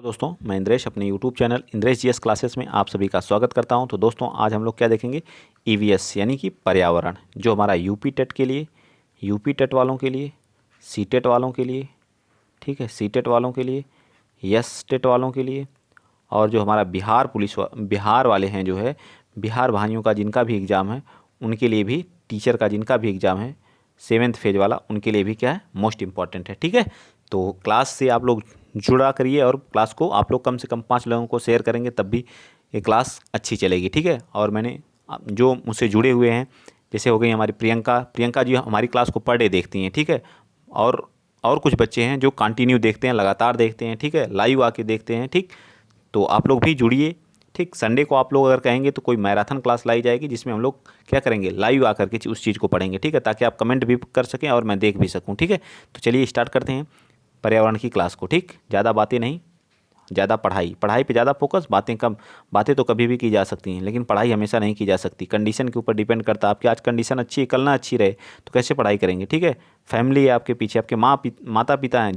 दोस्तों मैं इंद्रेश अपने YouTube channel Indresh GS classes में आप सभी का स्वागत करता हूं। तो दोस्तों आज हम लोग क्या देखेंगे, ईवीएस यानी कि पर्यावरण, जो हमारा यूपी टेट के लिए, यूपी टेट वालों के लिए, सी टेट वालों के लिए, ठीक है, सी टेट वालों के लिए, यस टेट वालों के लिए, और जो हमारा बिहार वाले हैं, जो है बिहार भाइयों का जिनका भी एग्ज़ाम है उनके लिए भी, टीचर का जिनका भी एग्ज़ाम है 7th फेज वाला, उनके लिए भी क्या है, मोस्ट इम्पॉर्टेंट है। ठीक है, तो क्लास से आप लोग जुड़ा करिए और क्लास को आप लोग कम से कम 5 लोगों को शेयर करेंगे तब भी ये क्लास अच्छी चलेगी। ठीक है, और मैंने जो मुझसे जुड़े हुए हैं, जैसे हो गई हमारी प्रियंका जी हमारी क्लास को पर डे देखती हैं। ठीक है, और कुछ बच्चे हैं जो कंटिन्यू देखते हैं, लगातार देखते हैं। ठीक है, लाइव आके देखते हैं। ठीक, तो आप लोग भी जुड़िए। ठीक, संडे को आप लोग अगर कहेंगे तो कोई मैराथन क्लास लाई जाएगी जिसमें हम लोग क्या करेंगे, लाइव आकर के उस चीज़ को पढ़ेंगे। ठीक है, ताकि आप कमेंट भी कर सकें और मैं देख भी सकूं। ठीक है, तो चलिए स्टार्ट करते हैं पर्यावरण की क्लास को। ठीक, ज़्यादा बातें नहीं, ज़्यादा पढ़ाई पे ज़्यादा फोकस, बातें कम। बातें तो कभी भी की जा सकती हैं लेकिन पढ़ाई हमेशा नहीं की जा सकती, कंडीशन के ऊपर डिपेंड करता है। आपकी आज कंडीशन अच्छी है, कल ना अच्छी रहे तो कैसे पढ़ाई करेंगे। ठीक है, फैमिली है आपके पीछे, आपके माता पिता हैं।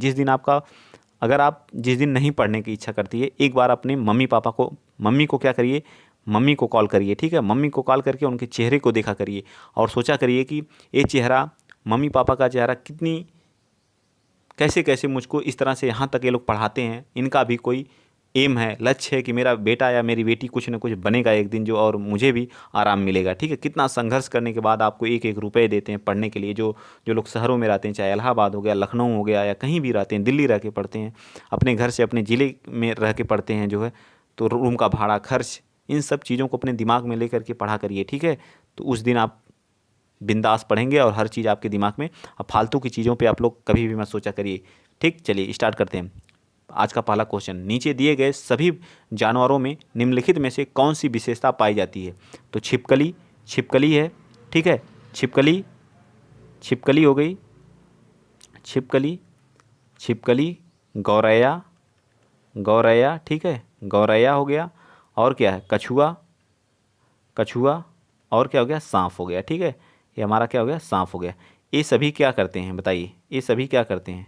अगर आप जिस दिन नहीं पढ़ने की इच्छा करती है, एक बार अपने मम्मी को क्या करिए, मम्मी को कॉल करिए। ठीक है, मम्मी को कॉल करके उनके चेहरे को देखा करिए और सोचा करिए कि ये चेहरा, मम्मी पापा का चेहरा कैसे कैसे मुझको इस तरह से यहाँ तक ये लोग पढ़ाते हैं, इनका भी कोई एम है, लक्ष्य है कि मेरा बेटा या मेरी बेटी कुछ ना कुछ बनेगा एक दिन, जो और मुझे भी आराम मिलेगा। ठीक है, कितना संघर्ष करने के बाद आपको एक एक रुपये देते हैं पढ़ने के लिए। जो जो लोग शहरों में रहते हैं, चाहे इलाहाबाद हो गया, लखनऊ हो गया, या कहीं भी रहते हैं, दिल्ली रह के पढ़ते हैं, अपने घर से अपने ज़िले में रह के पढ़ते हैं, जो है तो रूम का भाड़ा, खर्च, इन सब चीज़ों को अपने दिमाग में लेकर के पढ़ा करिए। ठीक है, तो उस दिन आप बिंदास पढ़ेंगे और हर चीज़ आपके दिमाग में। अब फालतू की चीज़ों पे आप लोग कभी भी मत सोचा करिए। ठीक, चलिए स्टार्ट करते हैं। आज का पहला क्वेश्चन, नीचे दिए गए सभी जानवरों में निम्नलिखित में से कौन सी विशेषता पाई जाती है। तो छिपकली है। ठीक है, छिपकली हो गई, छिपकली, गौरैया। ठीक है, गौरैया हो गया। और क्या है, कछुआ। और क्या हो गया, सांप हो गया। ठीक है, ये हमारा क्या हो गया, सांप हो गया। ये सभी क्या करते हैं बताइए, ये सभी क्या करते हैं,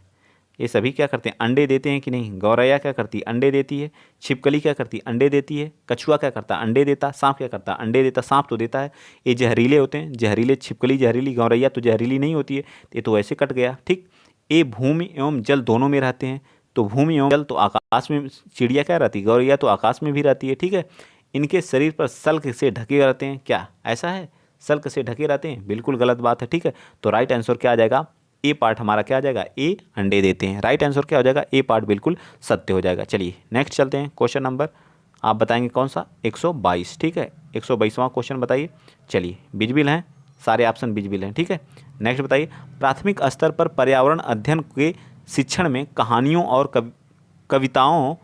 अंडे देते हैं कि नहीं। गौरैया क्या करती है, अंडे देती है। छिपकली क्या करती है, अंडे देती है। कछुआ क्या करता है, अंडे देता। सांप क्या करता है, अंडे देता। सांप तो देता है। ये जहरीले होते हैं, जहरीले। छिपकली जहरीली, गौरैया तो जहरीली नहीं होती है। ये तो ऐसे कट गया। ठीक, ये भूमि एवं जल दोनों में रहते हैं। तो भूमि एवं जल तो आकाश में चिड़िया क्या रहती है, गौरैया तो आकाश में भी रहती है। ठीक है, इनके शरीर पर सल्क से ढके रहते हैं। क्या ऐसा है, सल्क से ढके रहते हैं? बिल्कुल गलत बात है। ठीक है, तो राइट आंसर क्या आ जाएगा, ए पार्ट हमारा क्या आ जाएगा, ए अंडे देते हैं। राइट आंसर क्या हो जाएगा, ए पार्ट बिल्कुल सत्य हो जाएगा। चलिए नेक्स्ट चलते हैं। क्वेश्चन नंबर आप बताएंगे कौन सा, 122। ठीक है, 122वां क्वेश्चन बताइए। चलिए बिजबिल हैं, सारे ऑप्शन बिजबिल हैं। ठीक है, नेक्स्ट बताइए, प्राथमिक स्तर पर पर्यावरण अध्ययन के शिक्षण में कहानियों और कविताओं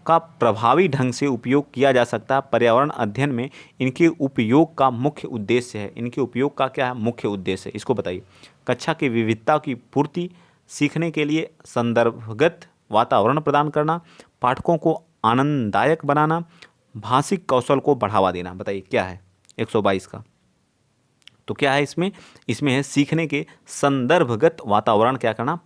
का प्रभावी ढंग से उपयोग किया जा सकता है। पर्यावरण अध्ययन में इनके उपयोग का मुख्य उद्देश्य है। इनके उपयोग का क्या है, मुख्य उद्देश्य है, इसको बताइए। कक्षा की विविधता की पूर्ति, सीखने के लिए संदर्भगत वातावरण प्रदान करना, पाठकों को आनंददायक बनाना, भाषिक कौशल को बढ़ावा देना। बताइए क्या है 122 का। तो क्या है इसमें है सीखने के संदर्भगत वातावरण क्या करना,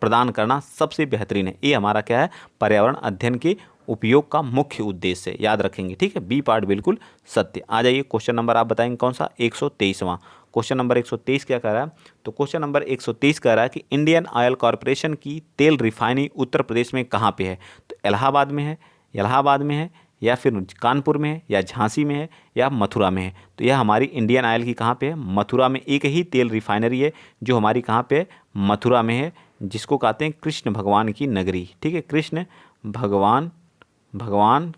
प्रदान करना सबसे बेहतरीन है। ये हमारा क्या है, पर्यावरण अध्ययन के उपयोग का मुख्य उद्देश्य है, याद रखेंगे। ठीक है, बी पार्ट बिल्कुल सत्य। आ जाइए क्वेश्चन नंबर आप बताएंगे कौन सा, 123वां क्वेश्चन नंबर 123 क्या कह रहा है। तो क्वेश्चन नंबर 123 कह रहा है कि इंडियन ऑयल कॉरपोरेशन की तेल रिफाइनरी उत्तर प्रदेश में कहाँ पे है। तो इलाहाबाद में है, या फिर कानपुर में है, या झांसी में है, या मथुरा में है। तो यह हमारी इंडियन ऑयल की कहाँ पे है, मथुरा में। एक ही तेल रिफाइनरी है जो हमारी कहाँ पे है, मथुरा में है, जिसको कहते हैं कृष्ण भगवान की नगरी। ठीक है, कृष्ण भगवान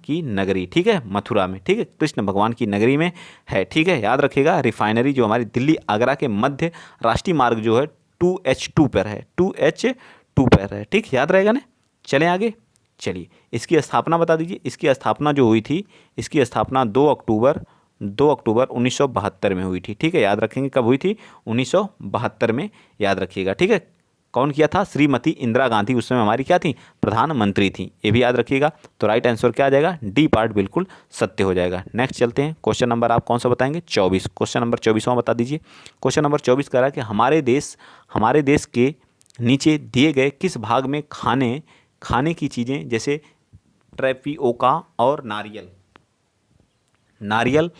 की नगरी। ठीक है, मथुरा में। ठीक है, कृष्ण भगवान की नगरी में है। ठीक है, याद रखिएगा। रिफाइनरी जो हमारी दिल्ली आगरा के मध्य राष्ट्रीय मार्ग जो है 2H2 पर है, 2H2 पर है। ठीक, याद रहेगा ना। चलें आगे। चलिए इसकी स्थापना बता दीजिए। इसकी स्थापना जो हुई थी, इसकी स्थापना 2 अक्टूबर 1972 में हुई थी। ठीक है, याद रखेंगे कब हुई थी, 1972 में, याद रखिएगा। ठीक है, कौन किया था, श्रीमती इंदिरा गांधी उस समय हमारी क्या थी, प्रधानमंत्री थी। ये भी याद रखिएगा। तो राइट आंसर क्या आ जाएगा, डी पार्ट बिल्कुल सत्य हो जाएगा। नेक्स्ट चलते हैं। क्वेश्चन नंबर आप कौन सा बताएंगे, 24। क्वेश्चन नंबर 24वां बता दीजिए। क्वेश्चन नंबर 24 कह रहा है कि हमारे देश के नीचे दिए गए किस भाग में खाने की चीज़ें जैसे ट्रेपिओका और नारियल। नारियल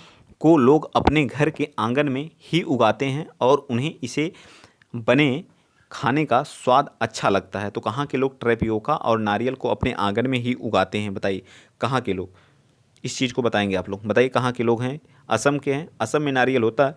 को लोग अपने घर के आंगन में ही उगाते हैं और उन्हें इसे बने खाने का स्वाद अच्छा लगता है। तो कहाँ के लोग ट्रेपिओका और नारियल को अपने आंगन में ही उगाते हैं? बताइए कहाँ के लोग, इस चीज़ को बताएंगे आप लोग। बताइए कहाँ के लोग हैं? असम के हैं। असम में नारियल होता है?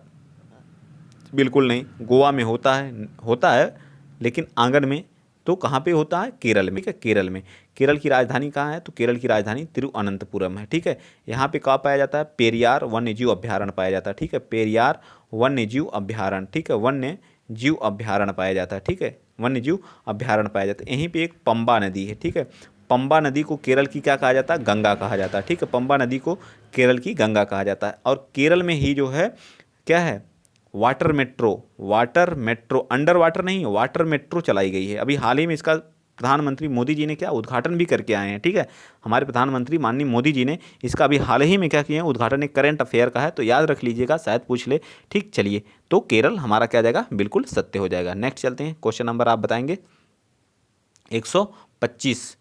बिल्कुल नहीं। गोवा में होता है लेकिन आंगन में। तो कहाँ पे होता है? केरल में। ठीक है, केरल में। केरल की राजधानी कहाँ है? तो केरल की राजधानी तिरुअनंतपुरम है। ठीक है, यहाँ पे कहाँ पाया जाता है? पेरियार वन्यजीव अभ्यारण्य पाया जाता है। ठीक है, पेरियार वन्यजीव अभ्यारण्य। ठीक है, वन्य जीव अभ्यारण्य पाया जाता है। ठीक है, वन्य जीव अभ्यारण्य पाया जाता है। यहीं पे एक पंबा नदी है। ठीक है, पंबा नदी को केरल की क्या कहा जाता है? गंगा कहा जाता है। ठीक है, पंबा नदी को केरल की गंगा कहा जाता है। और केरल में ही जो है क्या है? वाटर मेट्रो अंडर वाटर नहीं, वाटर मेट्रो चलाई गई है। अभी हाल ही में इसका प्रधानमंत्री मोदी जी ने क्या उद्घाटन भी करके आए हैं। ठीक है, हमारे प्रधानमंत्री माननीय मोदी जी ने इसका अभी हाल ही में क्या किया है? उद्घाटन। एक करंट अफेयर का है तो याद रख लीजिएगा, शायद पूछ ले। ठीक, चलिए, तो केरल हमारा क्या जाएगा? बिल्कुल सत्य हो जाएगा। नेक्स्ट चलते हैं, क्वेश्चन नंबर आप बताएंगे 125।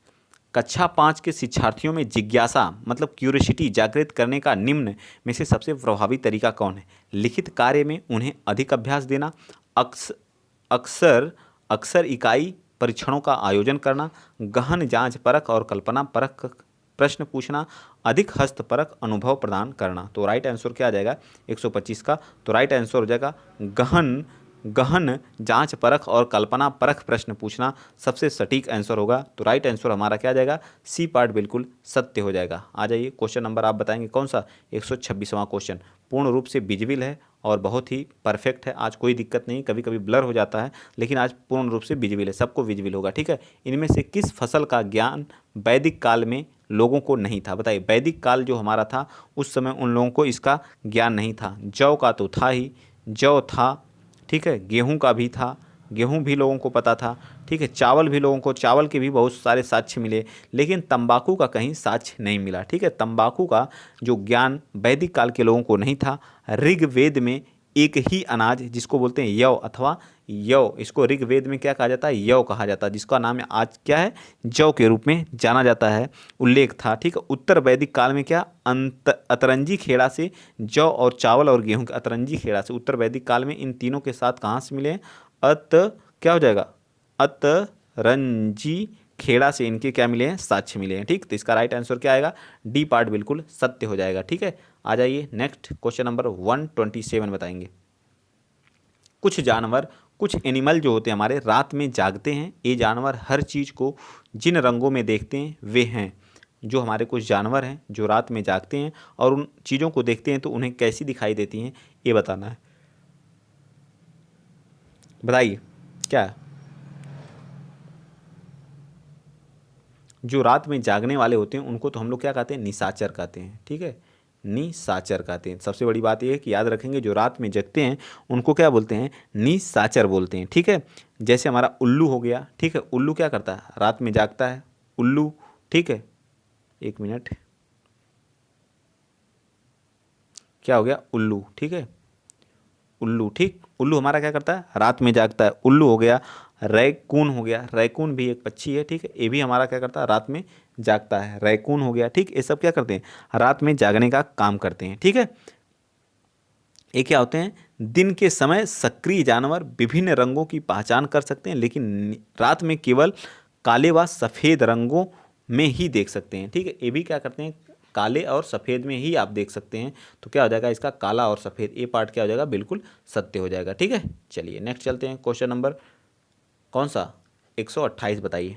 कक्षा 5 के शिक्षार्थियों में जिज्ञासा मतलब क्यूरियोसिटी जागृत करने का निम्न में से सबसे प्रभावी तरीका कौन है? लिखित कार्य में उन्हें अधिक अभ्यास देना, अक्सर अक्सर इकाई परीक्षणों का आयोजन करना, गहन जांच परख और कल्पना परख प्रश्न पूछना, अधिक हस्तपरक अनुभव प्रदान करना। तो राइट आंसर क्या आ जाएगा 125 का? तो राइट आंसर हो जाएगा गहन जांच परख और कल्पना परख प्रश्न पूछना सबसे सटीक आंसर होगा। तो राइट आंसर हमारा क्या आ जाएगा? सी पार्ट बिल्कुल सत्य हो जाएगा। आ जाइए, क्वेश्चन नंबर आप बताएंगे कौन सा? 126वां क्वेश्चन पूर्ण रूप से विजिबल है और बहुत ही परफेक्ट है। आज कोई दिक्कत नहीं, कभी कभी ब्लर हो जाता है लेकिन आज पूर्ण रूप से विजिबल है, सबको विजिबल होगा। ठीक है, इनमें से किस फसल का ज्ञान वैदिक काल में लोगों को नहीं था? बताइए, वैदिक काल जो हमारा था उस समय उन लोगों को इसका ज्ञान नहीं था। जौ का तो था ही, जौ था। ठीक है, गेहूं का भी था, गेहूं भी लोगों को पता था। ठीक है, चावल भी लोगों को, चावल के भी बहुत सारे साक्ष्य मिले लेकिन तंबाकू का कहीं साक्ष्य नहीं मिला। ठीक है, तंबाकू का जो ज्ञान वैदिक काल के लोगों को नहीं था। ऋग्वेद में एक ही अनाज जिसको बोलते हैं यव अथवा यव, इसको ऋग्वेद में क्या कहा जाता है? यव कहा जाता है, जिसका नाम आज क्या है? जौ के रूप में जाना जाता है, उल्लेख था। ठीक है, उत्तर वैदिक काल में क्या अतरंजी खेड़ा से जौ और चावल और गेहूं के अतरंजी खेड़ा से उत्तर वैदिक काल में इन तीनों के साथ कहाँ से मिले? क्या हो जाएगा? अतरंजी खेड़ा से इनके क्या मिले हैं? साक्ष्य मिले हैं। ठीक, तो इसका राइट आंसर क्या आएगा? डी पार्ट बिल्कुल सत्य हो जाएगा। ठीक है, आ जाइए नेक्स्ट क्वेश्चन नंबर 127 बताएंगे। कुछ एनिमल जो होते हैं हमारे रात में जागते हैं। ये जानवर हर चीज़ को जिन रंगों में देखते हैं वे हैं। जो हमारे कुछ जानवर हैं जो रात में जागते हैं और उन चीज़ों को देखते हैं तो उन्हें कैसी दिखाई देती हैं, ये बताना है। बताइए क्या है? जो रात में जागने वाले होते हैं उनको तो हम लोग क्या कहते हैं? निशाचर कहते हैं। ठीक है, निशाचर कहते हैं। सबसे बड़ी बात यह है कि याद रखेंगे जो रात में जगते हैं उनको क्या बोलते हैं? निशाचर बोलते हैं। ठीक है, जैसे हमारा उल्लू हो गया। ठीक है, उल्लू क्या करता है? रात में जागता है उल्लू। ठीक है, एक मिनट, क्या हो गया? उल्लू। ठीक है, उल्लू। ठीक, उल्लू हमारा क्या करता है? रात में जागता है, उल्लू हो गया। रैकून हो गया, रैकून भी एक पक्षी है। ठीक है, ये भी हमारा क्या करता है? रात में जागता है, रैकून हो गया। ठीक, ये सब क्या करते हैं? रात में जागने का काम करते हैं। ठीक है, ये क्या होते हैं? दिन के समय सक्रिय जानवर विभिन्न रंगों की पहचान कर सकते हैं लेकिन रात में केवल काले व सफ़ेद रंगों में ही देख सकते हैं। ठीक है, ये भी क्या करते हैं? काले और सफ़ेद में ही आप देख सकते हैं। तो क्या हो जाएगा इसका? काला और सफ़ेद। ये पार्ट क्या हो जाएगा? बिल्कुल सत्य हो जाएगा। ठीक है, चलिए नेक्स्ट चलते हैं। क्वेश्चन नंबर कौन सा? 128 बताइए।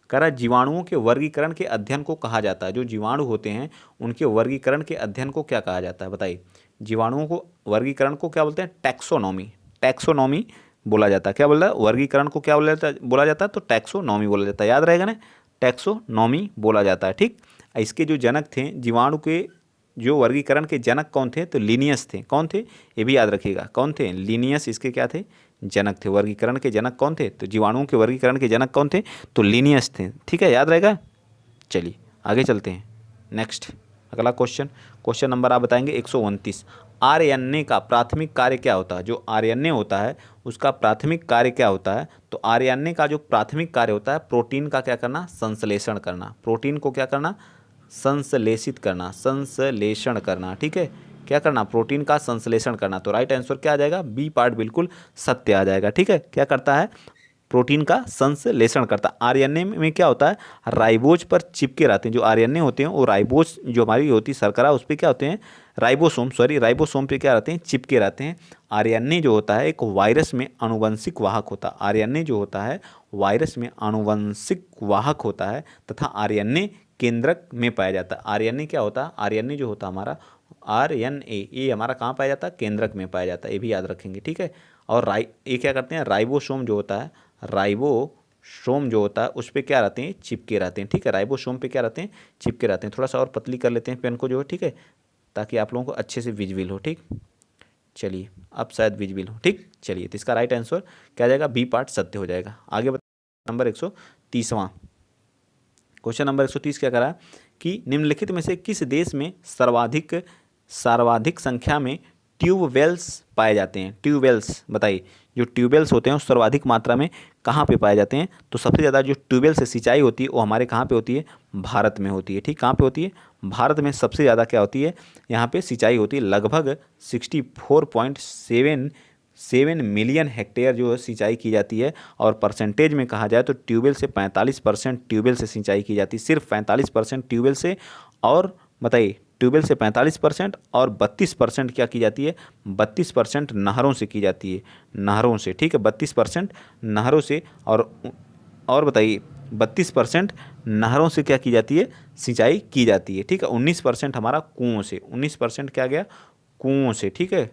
कह रहा जीवाणुओं के वर्गीकरण के अध्ययन को कहा जाता है। जो जीवाणु होते हैं उनके वर्गीकरण के अध्ययन को क्या कहा जाता है? बताइए, जीवाणुओं को वर्गीकरण को क्या बोलते हैं? टैक्सोनॉमी। टैक्सोनॉमी बोला जाता है। क्या बोल रहा है? वर्गीकरण को क्या बोला जाता है? तो टैक्सोनॉमी बोला जाता है। याद रहेगा ना, टैक्सोनॉमी बोला जाता है। ठीक, इसके जो जनक थे जीवाणु के, जो वर्गीकरण के जनक कौन थे? तो लिनियस थे। कौन थे? ये भी याद रखिएगा, कौन थे? लिनियस इसके क्या थे? जनक थे। वर्गीकरण के जनक कौन थे? तो जीवाणुओं के वर्गीकरण के जनक कौन थे? तो लिनियस थे। ठीक है, याद रहेगा। चलिए आगे चलते हैं। नेक्स्ट अगला क्वेश्चन, क्वेश्चन नंबर आप बताएंगे 129। आरएनए का प्राथमिक कार्य क्या होता है? जो आरएनए होता है उसका प्राथमिक कार्य क्या होता है? तो आरएनए का जो प्राथमिक कार्य होता है प्रोटीन का क्या करना? संश्लेषण करना। प्रोटीन को क्या करना? संश्लेषित करना, संश्लेषण करना, ठीक है, क्या करना, प्रोटीन का संश्लेषण करना। तो राइट आंसर क्या आ जाएगा, बी पार्ट बिल्कुल सत्य आ जाएगा, ठीक है। क्या करता है, प्रोटीन का संश्लेषण करता है। आरएनए में क्या होता है, राइबोज पर चिपके रहते हैं। जो आरएनए होते हैं वो राइबोज जो हमारी होती है शर्करा उस पर क्या होते हैं, राइबोसोम पे क्या रहते हैं, चिपके रहते हैं। आरएनए जो होता है एक वायरस में आनुवंशिक वाहक होता है। आरएनए जो होता है वायरस में आनुवंशिक वाहक होता है तथा आरएनए केंद्रक में पाया जाता है। आरएनए क्या होता है, आरएनए जो होता है हमारा आरएनए, ये हमारा कहाँ पाया जाता है, केंद्रक में पाया जाता है, ये भी याद रखेंगे, ठीक है। और ये क्या करते हैं, राइबोसोम जो होता है, राइबोसोम जो होता है उस पर क्या रहते हैं, चिपके रहते हैं, ठीक है। राइबोसोम पे क्या रहते हैं, चिपके रहते हैं। थोड़ा सा और पतली कर लेते हैं पेन को जो है, ठीक है, ताकि आप लोगों को अच्छे से विजिबल हो, ठीक। चलिए अब शायद विजिबल हो, ठीक। चलिए तो इसका राइट आंसर क्या आ जाएगा, बी पार्ट सत्य हो जाएगा। आगे नंबर 130वां क्वेश्चन, नंबर 130 क्या करा कि निम्नलिखित में से किस देश में सर्वाधिक संख्या में ट्यूबवेल्स पाए जाते हैं। ट्यूबवेल्स बताइए, जो ट्यूबवेल्स होते हैं वो सर्वाधिक मात्रा में कहाँ पे पाए जाते हैं। तो सबसे ज़्यादा जो ट्यूबवेल से सिंचाई होती है वो हमारे कहाँ पे होती है, भारत में होती है, ठीक। कहाँ पे होती है, भारत में सबसे ज़्यादा क्या होती है, यहाँ पे सिंचाई होती है। लगभग 64.7 मिलियन हेक्टेयर जो है सिंचाई की जाती है। और परसेंटेज में कहा जाए तो ट्यूबवेल से 45% ट्यूबवेल से सिंचाई की जाती है, सिर्फ 45% ट्यूबवेल से। और बताइए, ट्यूबवेल से 45% और 32% क्या की जाती है, 32% नहरों से की जाती है, नहरों से, ठीक है। 32% नहरों से और बताइए 32% नहरों से क्या की जाती है, सिंचाई की जाती है, ठीक है। 19% हमारा कुओं से, 19% क्या गया, कुओं से, ठीक है,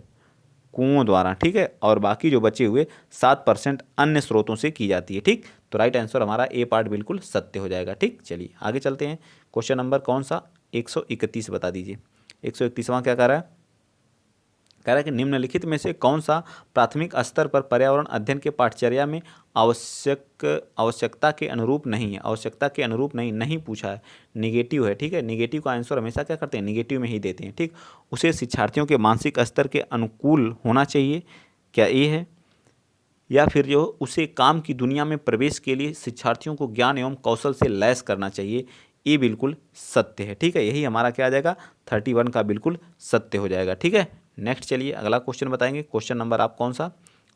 कुओं द्वारा, ठीक है। और बाकी जो बचे हुए 7% अन्य स्रोतों से की जाती है, ठीक। तो राइट आंसर हमारा ए पार्ट बिल्कुल सत्य हो जाएगा, ठीक। चलिए आगे चलते हैं। क्वेश्चन नंबर कौन सा, 131 बता दीजिए। 131वां क्या कह रहा है, कह रहा है कि निम्नलिखित में से कौन सा प्राथमिक स्तर पर पर्यावरण अध्ययन के पाठचर्या में आवश्यकता के अनुरूप नहीं है। आवश्यकता के अनुरूप नहीं पूछा है, निगेटिव है, ठीक है। निगेटिव का आंसर हमेशा क्या करते हैं, निगेटिव में ही देते हैं, ठीक। उसे शिक्षार्थियों के मानसिक स्तर के अनुकूल होना चाहिए, क्या ये है, या फिर जो उसे काम की दुनिया में प्रवेश के लिए शिक्षार्थियों को ज्ञान एवं कौशल से लैस करना चाहिए। ये बिल्कुल सत्य है, ठीक है। यही हमारा क्या आ जाएगा, 31 का बिल्कुल सत्य हो जाएगा, ठीक है। नेक्स्ट चलिए अगला क्वेश्चन बताएंगे। क्वेश्चन नंबर आप कौन सा,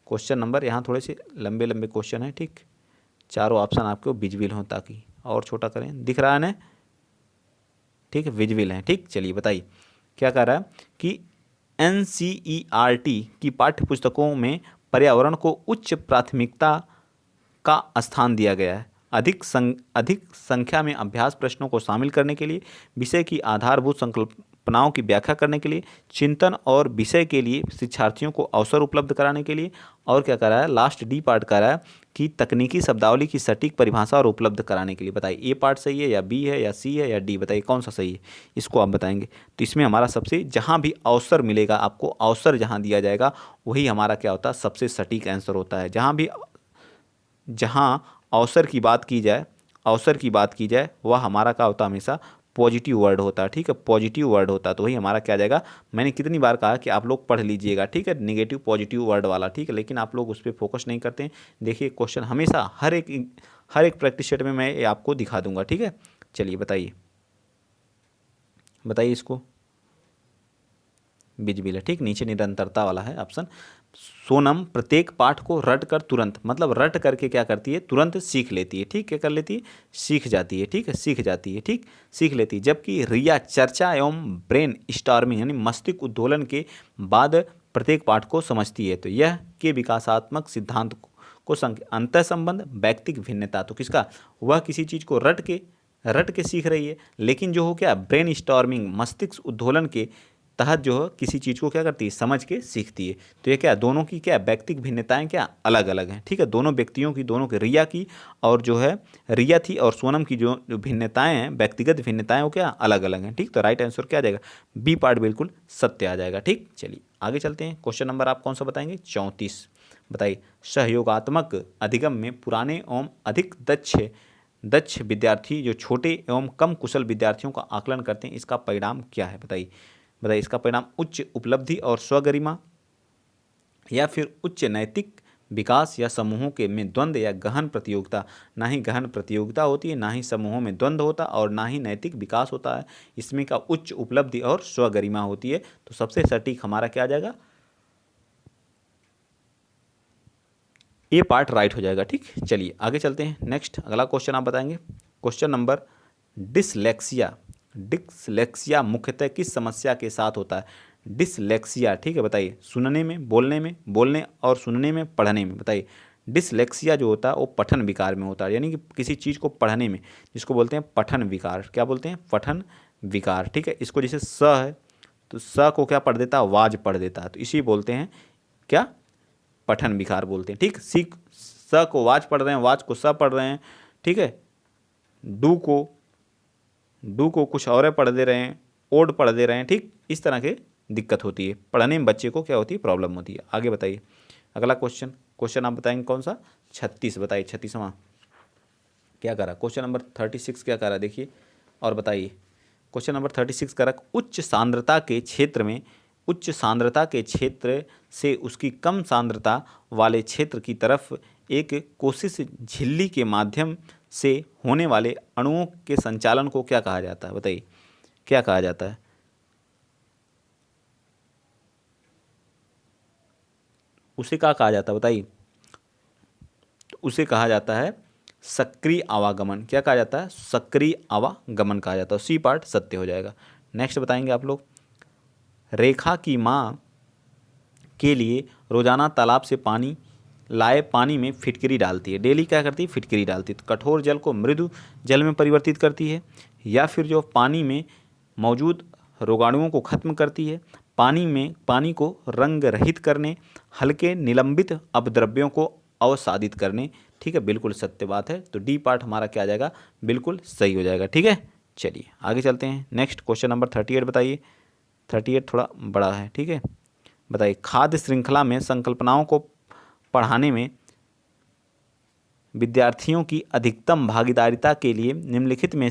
क्वेश्चन नंबर, यहाँ थोड़े से लंबे लंबे क्वेश्चन हैं, ठीक। चारों ऑप्शन आपको विजिबल हों, ताकि और छोटा करें, दिख रहा है ना, ठीक है, विजिबल है, ठीक। चलिए बताइए क्या कह रहा है कि NCERT की पाठ्य पुस्तकों में पर्यावरण को उच्च प्राथमिकता का स्थान दिया गया है। अधिक संख्या में अभ्यास प्रश्नों को शामिल करने के लिए, विषय की आधारभूत संकल्पनाओं की व्याख्या करने के लिए, चिंतन और विषय के लिए शिक्षार्थियों को अवसर उपलब्ध कराने के लिए, और क्या कर रहा है, लास्ट डी पार्ट कर रहा है कि तकनीकी शब्दावली की सटीक परिभाषा और उपलब्ध कराने के लिए। बताइए ए पार्ट सही है या बी है या सी है या डी, बताइए कौन सा सही है, इसको आप बताएंगे। तो इसमें हमारा सबसे, जहाँ भी अवसर मिलेगा आपको, अवसर जहाँ दिया जाएगा वही हमारा क्या होता है, सबसे सटीक आंसर होता है। जहाँ अवसर की बात की जाए, अवसर की बात की जाए, वह हमारा क्या होता है, हमेशा पॉजिटिव वर्ड होता है, ठीक है, पॉजिटिव वर्ड होता है। तो वही हमारा क्या जाएगा, मैंने कितनी बार कहा कि आप लोग पढ़ लीजिएगा, ठीक है, नेगेटिव पॉजिटिव वर्ड वाला, ठीक है, लेकिन आप लोग उस पर फोकस नहीं करते हैं। देखिए क्वेश्चन हमेशा हर एक प्रैक्टिस सेट में मैं ये आपको दिखा दूंगा, ठीक है। चलिए बताइए इसको, विजिबल है, ठीक, नीचे निरंतरता वाला है ऑप्शन। सोनम प्रत्येक पाठ को रट कर तुरंत, मतलब रट करके क्या करती है, तुरंत सीख लेती है, ठीक, क्या कर लेती है, सीख जाती है, ठीक है, सीख जाती है, ठीक, सीख लेती है। जबकि रिया चर्चा एवं ब्रेन स्टॉर्मिंग यानी मस्तिष्क उद्दोलन के बाद प्रत्येक पाठ को समझती है। तो यह के विकासात्मक सिद्धांत को अंतः संबंध, व्यक्तिक भिन्नता, तो किसका, वह किसी चीज़ को रट के सीख रही है, लेकिन जो हो क्या, ब्रेन स्टॉर्मिंग मस्तिष्क उद्दोलन के तहत जो है किसी चीज़ को क्या करती है, समझ के सीखती है। तो ये क्या, दोनों की क्या व्यक्तिक भिन्नताएं क्या अलग अलग हैं, ठीक है। दोनों व्यक्तियों की, दोनों की, रिया की और जो है रिया थी और सोनम की जो भिन्नताएं हैं, व्यक्तिगत भिन्नताएं, वो क्या अलग अलग हैं, ठीक। तो राइट आंसर क्या आ जाएगा, बी पार्ट बिल्कुल सत्य आ जाएगा, ठीक। चलिए आगे चलते हैं। क्वेश्चन नंबर आप कौन सा बताएंगे, 34 बताइए। सहयोगात्मक अधिगम में पुराने एवं अधिक दक्ष विद्यार्थी जो छोटे एवं कम कुशल विद्यार्थियों का आकलन करते हैं, इसका परिणाम क्या है, बताइए इसका परिणाम उच्च उपलब्धि और स्वगरिमा, या फिर उच्च नैतिक विकास या समूहों के में द्वंद्व या गहन प्रतियोगिता, ना ही गहन प्रतियोगिता होती है, ना ही समूहों में द्वंद्व होता और ना ही नैतिक विकास होता है। इसमें का उच्च उपलब्धि और स्वगरिमा होती है। तो सबसे सटीक हमारा क्या आ जाएगा, ये पार्ट राइट हो जाएगा। ठीक, चलिए आगे चलते हैं। नेक्स्ट अगला क्वेश्चन आप बताएंगे। Question number, dyslexia. डिसलेक्सिया मुख्यतः किस समस्या के साथ होता है? डिसलेक्सिया, ठीक है, बताइए। सुनने में, बोलने और सुनने में, पढ़ने में, बताइए। डिसलेक्सिया जो होता है वो पठन विकार में होता है, यानी कि किसी चीज़ को पढ़ने में, जिसको बोलते हैं पठन विकार। क्या बोलते हैं? पठन विकार। ठीक है, इसको जैसे स है तो स को क्या पढ़ देता है? वाज पढ़ देता है, तो इसी बोलते हैं क्या? पठन विकार बोलते हैं। ठीक, सीख स को वाज पढ़ रहे हैं, वाज को स पढ़ रहे हैं। ठीक है, डू को कुछ और पढ़ दे रहे हैं, ओड पढ़ दे रहे हैं। ठीक, इस तरह के दिक्कत होती है पढ़ने में, बच्चे को क्या होती है? प्रॉब्लम होती है। आगे बताइए अगला क्वेश्चन। क्वेश्चन आप बताएंगे कौन सा? 36 बताइए, 36वां क्या करा? क्वेश्चन नंबर 36 क्या करा देखिए और बताइए। क्वेश्चन नंबर 36 करा, उच्च सांद्रता के क्षेत्र में, उच्च सांद्रता के क्षेत्र से उसकी कम सांद्रता वाले क्षेत्र की तरफ एक कोशिश झिल्ली के माध्यम से होने वाले अणुओं के संचालन को क्या कहा जाता है? बताइए क्या कहा जाता है? उसे क्या कहा जाता है बताइए? तो उसे कहा जाता है सक्रिय आवागमन। क्या कहा जाता है? सक्रिय आवागमन कहा जाता है। सी पार्ट सत्य हो जाएगा। नेक्स्ट बताएंगे आप लोग। रेखा की माँ के लिए रोजाना तालाब से पानी लाए पानी में फिटकरी डालती है। डेली क्या करती है? फिटकरी डालती है। तो कठोर जल को मृदु जल में परिवर्तित करती है, या फिर जो पानी में मौजूद रोगाणुओं को खत्म करती है, पानी को रंग रहित करने, हल्के निलंबित अपद्रव्यों को अवसादित करने। ठीक है, बिल्कुल सत्य बात है। तो डी पार्ट हमारा क्या आ जाएगा? बिल्कुल सही हो जाएगा। ठीक है, चलिए आगे चलते हैं। नेक्स्ट क्वेश्चन नंबर 38 बताइए। 38 थोड़ा बड़ा है। ठीक है, बताइए। खाद्य श्रृंखला में संकल्पनाओं को पढ़ाने में विद्यार्थियों की अधिकतम भागीदारिता के लिए निम्नलिखित में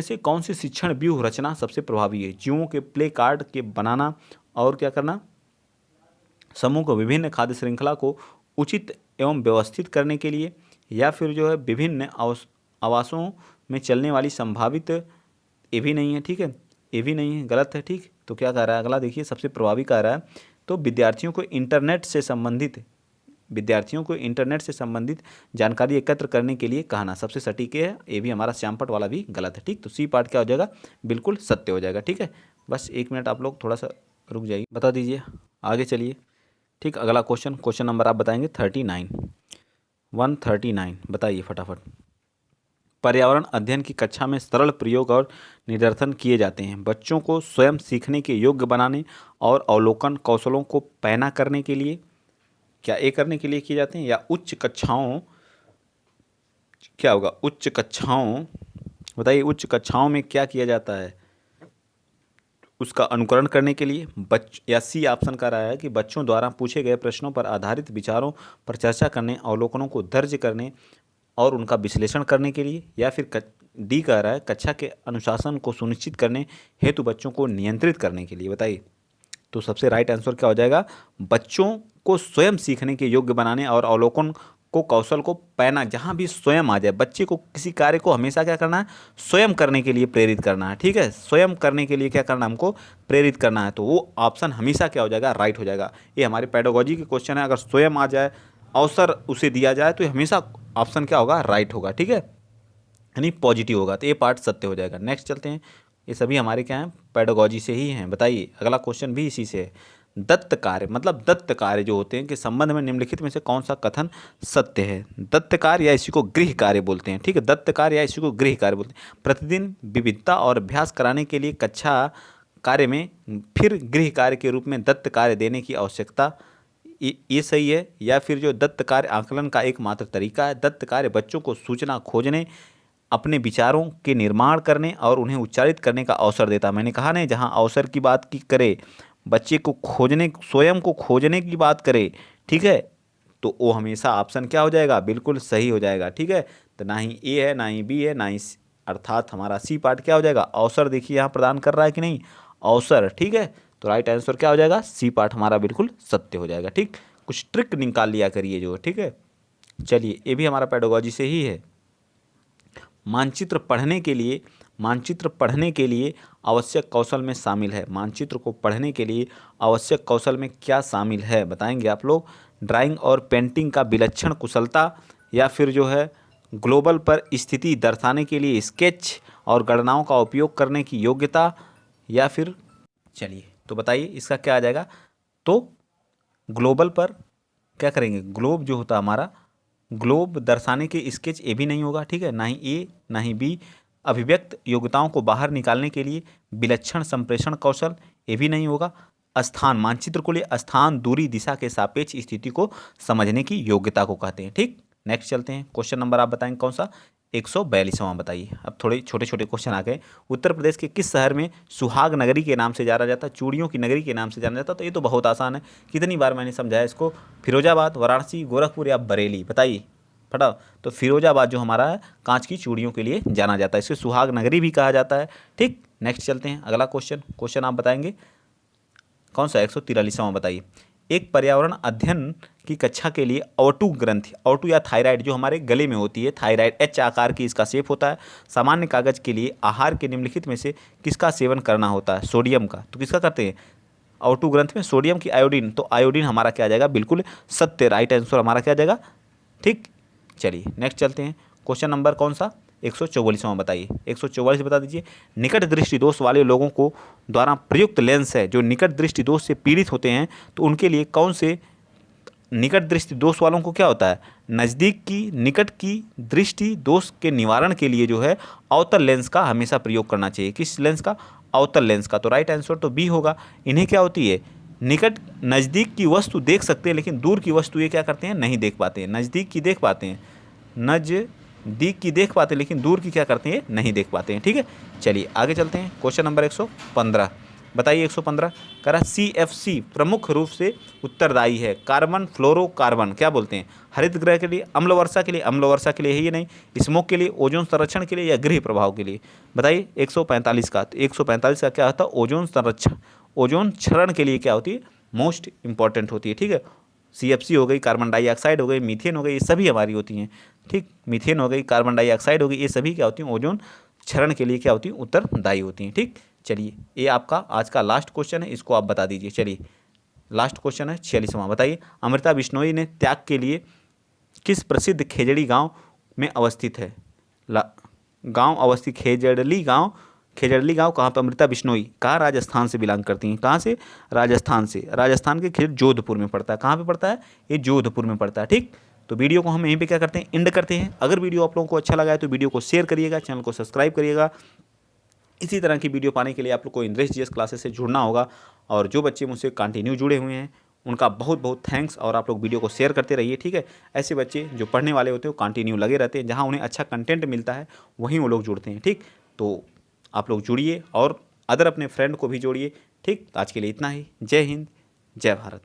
से कौन सी शिक्षण व्यूह रचना सबसे प्रभावी है? जीवों के प्ले कार्ड के बनाना और क्या करना? समूह को विभिन्न खाद्य श्रृंखला को उचित एवं व्यवस्थित करने के लिए, या फिर जो है विभिन्न आवासों में चलने वाली संभावित, ये भी नहीं है। ठीक है, ये भी नहीं है, गलत है। ठीक, तो क्या कह रहा है अगला देखिए, सबसे प्रभावी कह रहा है तो विद्यार्थियों को इंटरनेट से संबंधित जानकारी एकत्र करने के लिए कहना सबसे सटीक है। ये भी हमारा श्यामपट वाला भी गलत है। ठीक, तो सी पार्ट क्या हो जाएगा? बिल्कुल सत्य हो जाएगा। ठीक है, बस 1 मिनट आप लोग थोड़ा सा रुक जाइए, बता दीजिए, आगे चलिए। ठीक, अगला क्वेश्चन नंबर आप बताएंगे 39, 139 बताइए फटाफट। पर्यावरण अध्ययन की कक्षा में सरल प्रयोग और निदर्शन किए जाते हैं। बच्चों को स्वयं सीखने के योग्य बनाने और अवलोकन कौशलों को पैना करने के लिए, क्या ये करने के लिए किए जाते हैं? या उच्च कक्षाओं, क्या होगा? उच्च कक्षाओं, बताइए उच्च कक्षाओं में क्या किया जाता है? उसका अनुकरण करने के लिए। या सी ऑप्शन कह रहा है कि बच्चों द्वारा पूछे गए प्रश्नों पर आधारित विचारों पर चर्चा करने, अवलोकनों को दर्ज करने और उनका विश्लेषण करने के लिए। या फिर डी कह रहा है कक्षा के अनुशासन को सुनिश्चित करने हेतु बच्चों को नियंत्रित करने के लिए। बताइए, तो सबसे राइट आंसर क्या हो जाएगा? बच्चों को स्वयं सीखने के योग्य बनाने और अवलोकन को कौशल को पैना, जहाँ भी स्वयं आ जाए, बच्चे को किसी कार्य को हमेशा क्या करना है? स्वयं करने के लिए प्रेरित करना है। ठीक है, स्वयं करने के लिए क्या करना है? हमको प्रेरित करना है। तो वो ऑप्शन हमेशा क्या हो जाएगा? राइट हो जाएगा। ये हमारे पेडागोजी के क्वेश्चन है। अगर स्वयं आ जाए, अवसर उसे दिया जाए, तो हमेशा ऑप्शन क्या होगा? राइट होगा। ठीक है, यानी पॉजिटिव होगा। तो ये पार्ट सत्य हो जाएगा। नेक्स्ट चलते हैं। ये सभी हमारे क्या हैं? पेडागोजी से ही हैं। बताइए अगला क्वेश्चन भी इसी से है। दत्त कार्य, मतलब दत्त कार्य जो होते हैं के संबंध में निम्नलिखित में से कौन सा कथन सत्य है? दत्त कार्य या इसी को गृह कार्य बोलते हैं। ठीक है, दत्त कार्य या इसी को गृह कार्य बोलते हैं। प्रतिदिन विविधता और अभ्यास कराने के लिए कक्षा कार्य में फिर गृह कार्य के रूप में दत्त कार्य देने की आवश्यकता, ये सही है। या फिर जो दत्त कार्य आकलन का एकमात्र तरीका है। दत्त कार्य बच्चों को सूचना खोजने, अपने विचारों के निर्माण करने और उन्हें उच्चारित करने का अवसर देता है। मैंने कहा नहीं, जहाँ अवसर की बात की करे, बच्चे को खोजने, स्वयं को खोजने की बात करे, ठीक है, तो वो हमेशा ऑप्शन क्या हो जाएगा? बिल्कुल सही हो जाएगा। ठीक है, तो ना ही ए है, ना ही बी है, ना ही अर्थात हमारा सी पार्ट क्या हो जाएगा? अवसर देखिए यहाँ प्रदान कर रहा है कि नहीं? अवसर। ठीक है, तो राइट आंसर क्या हो जाएगा, सी पार्ट हमारा बिल्कुल सत्य हो जाएगा। ठीक, कुछ ट्रिक निकाल लिया करिए जो, ठीक है। चलिए, ये भी हमारा पेडागोजी से ही है। मानचित्र पढ़ने के लिए आवश्यक कौशल में शामिल है। मानचित्र को पढ़ने के लिए आवश्यक कौशल में क्या शामिल है बताएंगे आप लोग। ड्राइंग और पेंटिंग का विलक्षण कुशलता, या फिर जो है ग्लोबल पर स्थिति दर्शाने के लिए स्केच और गणनाओं का उपयोग करने की योग्यता, या फिर चलिए तो बताइए इसका क्या आ जाएगा। तो ग्लोबल पर क्या करेंगे, ग्लोब जो होता है हमारा, ग्लोब दर्शाने के स्केच ए भी नहीं होगा, ठीक है, ना ही ए ना ही बी। अभिव्यक्त योग्यताओं को बाहर निकालने के लिए विलक्षण संप्रेषण कौशल, ए भी नहीं होगा। स्थान, मानचित्र को लिए स्थान, दूरी, दिशा के सापेक्ष स्थिति को समझने की योग्यता को कहते हैं। ठीक, नेक्स्ट चलते हैं। क्वेश्चन नंबर आप बताएंगे कौन सा, 142वां बताइए। अब थोड़े छोटे छोटे क्वेश्चन आ गए। उत्तर प्रदेश के किस शहर में सुहाग नगरी के नाम से जाना जाता है, चूड़ियों की नगरी के नाम से जाना जाता है? तो ये तो बहुत आसान है, कितनी बार मैंने समझाया इसको। फिरोजाबाद, वाराणसी, गोरखपुर या बरेली, बताइए फटा। तो फिरोजाबाद जो हमारा है कांच की चूड़ियों के लिए जाना जाता है, इसे सुहाग नगरी भी कहा जाता है। ठीक, नेक्स्ट चलते हैं अगला क्वेश्चन आप बताएंगे कौन सा, 143वां बताइए। एक पर्यावरण अध्ययन की कक्षा के लिए O2 ग्रंथि, O2 या थायराइड जो हमारे गले में होती है, थायराइड H आकार की इसका शेप होता है। सामान्य कागज के लिए आहार के निम्नलिखित में से किसका सेवन करना होता है, सोडियम का। तो किसका करते हैं, O2 ग्रंथि में सोडियम की आयोडीन। तो आयोडीन हमारा क्या आ जाएगा, बिल्कुल सत्य, राइट आंसर हमारा क्या आ जाएगा। ठीक, चलिए नेक्स्ट चलते हैं। क्वेश्चन नंबर कौन सा, 144वां बताइए। 144 बता दीजिए। निकट दृष्टि दोष वाले लोगों को द्वारा प्रयुक्त लेंस है, जो निकट दृष्टि दोष से पीड़ित होते हैं, तो उनके लिए कौन से, निकट दृष्टि दोष वालों को क्या होता है, नज़दीक की निकट की दृष्टि दोष के निवारण के लिए जो है अवतल लेंस का हमेशा प्रयोग करना चाहिए। किस लेंस का, अवतल लेंस का। तो राइट आंसर तो बी होगा। इन्हें क्या होती है, निकट नज़दीक की वस्तु देख सकते हैं, लेकिन दूर की वस्तु ये क्या करते हैं, नहीं देख पाते हैं। नज़दीक की देख पाते हैं, नज़दीक की देख पाते हैं, लेकिन दूर की क्या करते हैं, नहीं देख पाते हैं। ठीक है, चलिए आगे चलते हैं। क्वेश्चन नंबर 115 बताइए। 115 कह रहा CFC प्रमुख रूप से उत्तरदायी है। कार्बन फ्लोरोकार्बन क्या बोलते हैं, हरित गृह के लिए, अम्ल वर्षा के लिए, अम्ल वर्षा के लिए है ये नहीं, स्मोक के लिए, ओजोन संरक्षण के लिए, या गृह प्रभाव के लिए। बताइए 145 का। तो 145 का क्या होता है, ओजोन संरक्षण, ओजोन क्षरण के लिए क्या होती है, मोस्ट इंपॉर्टेंट होती है। ठीक है, CFC हो गई, कार्बन डाइऑक्साइड हो गई, मीथेन हो गई, ये सभी हमारी होती हैं। ठीक, मीथेन हो गई, कार्बन डाइऑक्साइड हो गई, ये सभी क्या होती हैं, ओजोन क्षरण के लिए क्या होती हैं, उत्तरदायी होती हैं। ठीक, चलिए ये आपका आज का लास्ट क्वेश्चन है, इसको आप बता दीजिए। चलिए लास्ट क्वेश्चन है 46वां बताइए। अमृता बिश्नोई ने त्याग के लिए किस प्रसिद्ध खेजड़ी गांव में अवस्थित है, गांव अवस्थित, खेजड़ली गांव कहाँ पर, अमृता बिश्नोई कहाँ, राजस्थान से बिलोंग करती हैं। कहाँ से, राजस्थान से। राजस्थान के खेत जोधपुर में पड़ता है। कहाँ पे पड़ता है, ये जोधपुर में पड़ता है। ठीक, तो वीडियो को हम यहीं पे क्या करते हैं, एंड करते हैं। अगर वीडियो आप लोगों को अच्छा लगा है तो वीडियो को शेयर करिएगा, चैनल को सब्सक्राइब करिएगा। इसी तरह की वीडियो पाने के लिए आप लोग को इंग्लिश GS क्लासेस से जुड़ना होगा। और जो बच्चे मुझसे कंटिन्यू जुड़े हुए हैं उनका बहुत बहुत थैंक्स, और आप लोग वीडियो को शेयर करते रहिए। ठीक है, ऐसे बच्चे जो पढ़ने वाले होते हैं वो कंटिन्यू लगे रहते हैं, जहाँ उन्हें अच्छा कंटेंट मिलता है वहीं वो लोग जुड़ते हैं। ठीक, तो आप लोग जुड़िए और अदर अपने फ्रेंड को भी जोड़िए। ठीक, आज के लिए इतना ही। जय हिंद, जय भारत।